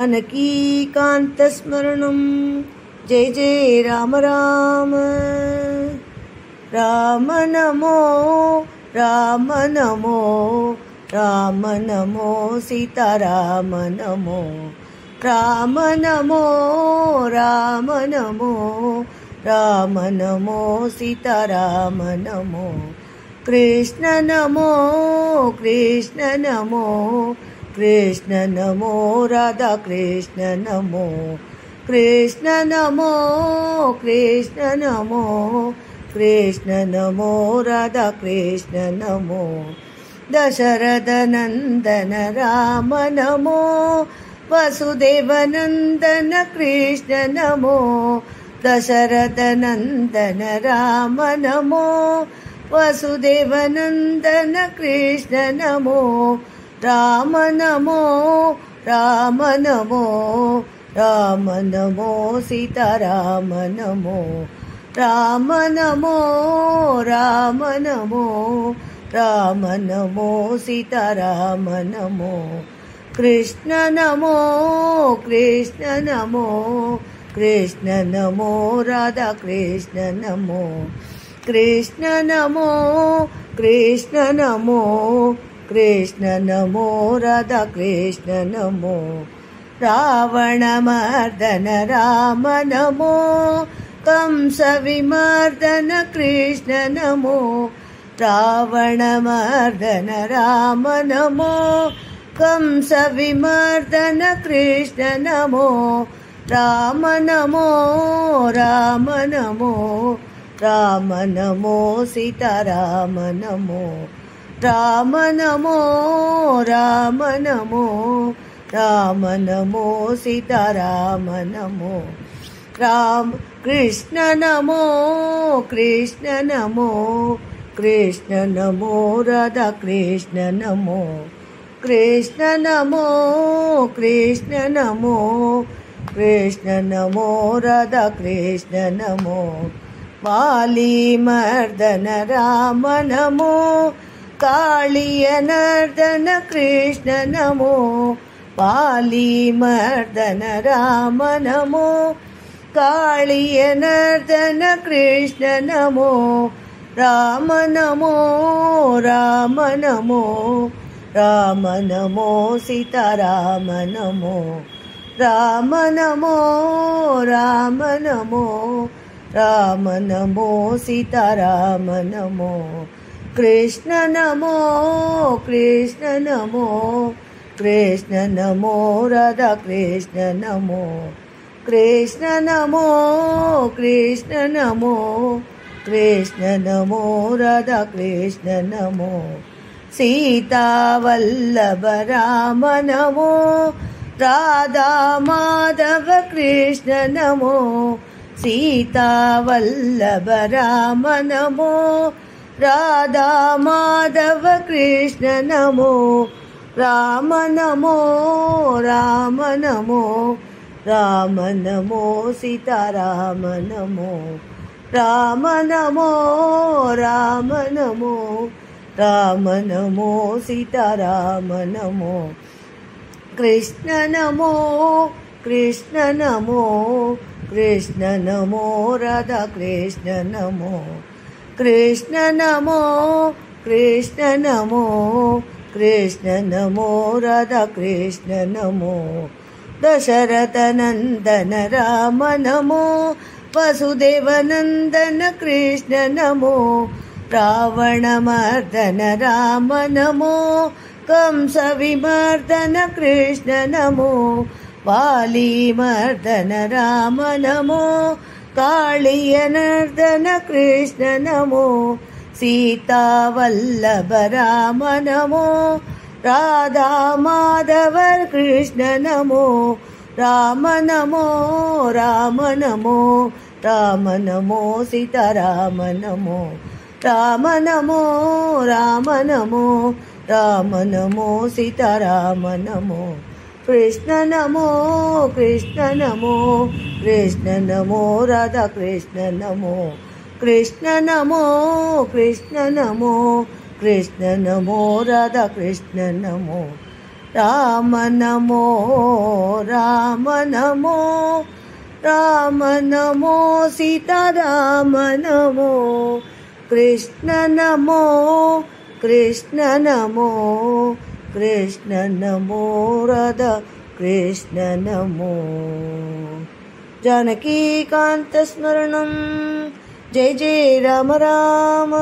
जानकीकान्तस्मरणं जय जय राम राम। राम नमो राम नमो राम नमो सीताराम नमो। राम नमो राम नमो राम नमो सीताराम नमो। कृष्ण नमो कृष्ण नमो कृष्ण नमो राधा कृष्ण नमो। कृष्ण नमो कृष्ण नमो कृष्ण नमो राधा कृष्ण नमो। दशरथ नंदन राम नमो वसुदेव नंदन कृष्ण नमो। दशरथ नंदन राम नमो वसुदेव नंदन कृष्ण नमो। राम नमो राम नमो राम नमो सीताराम नमो। राम नमो राम नमो राम नमो सीताराम नमो। कृष्ण नमो कृष्ण नमो कृष्ण नमो राधा कृष्ण नमो। कृष्ण नमो कृष्ण नमो कृष्ण नमो राधा कृष्ण नमो। रावण मर्दन राम नमो कंस विमर्दन कृष्ण नमो। रावण मर्दन राम नमो कंस विमर्दन कृष्ण नमो। राम नमो राम नमो राम नमो सीताराम नमो। राम नमो राम नमो राम नमो सीताराम नमो। राम कृष्ण नमो कृष्ण नमो कृष्ण नमो राधा कृष्ण नमो। कृष्ण नमो कृष्ण नमो कृष्ण नमो राधा कृष्ण नमो। वाली मर्दन राम नमो कालिय नर्दन कृष्ण नमो। वाली मर्दन राम नमो कालिय नर्दन कृष्ण नमो। राम नमो राम नमो राम नमो सीताराम नमो। राम नमो राम नमो राम नमो सीताराम नमो। कृष्ण नमो कृष्ण नमो कृष्ण नमो राधा कृष्ण नमो। कृष्ण नमो कृष्ण नमो कृष्ण नमो राधा कृष्ण नमो। सीता वल्लभ राम नमो राधा माधव कृष्ण नमो। सीता वल्लभ राम नमो राधा माधव कृष्ण नमो। राम नमो राम नमो राम नमो सीताराम नमो। राम नमो राम नमो राम नमो सीताराम नमो। कृष्ण नमो कृष्ण नमो कृष्ण नमो राधा कृष्ण नमो। कृष्ण नमो कृष्ण नमो कृष्ण नमो राधा कृष्ण नमो। दशरथ नंदन राम नमो वसुदेव नंदन कृष्ण नमो। रावण मर्दन राम नमो कंस विमर्दन कृष्ण नमो। वाली मर्दन राम नमो कालिय नर्दन कृष्ण नमो। सीता वल्लभ राम नमो राधा माधव कृष्ण नमो। राम नमो राम नमो राम नमो सीताराम नमो। राम नमो राम नमो राम नमो सीताराम नमो। कृष्ण नमो कृष्ण नमो कृष्ण नमो राधा कृष्ण नमो। कृष्ण नमो कृष्ण नमो कृष्ण नमो राधा कृष्ण नमो। రామ నమో రామ నమో రామ నమో సీతారామ నమో కృష్ణ నమో కృష్ణ నమో కృష్ణ నమో రాధా కృష్ణ నమో జానకీకాంత స్మరణం జయ జయ రామ రామ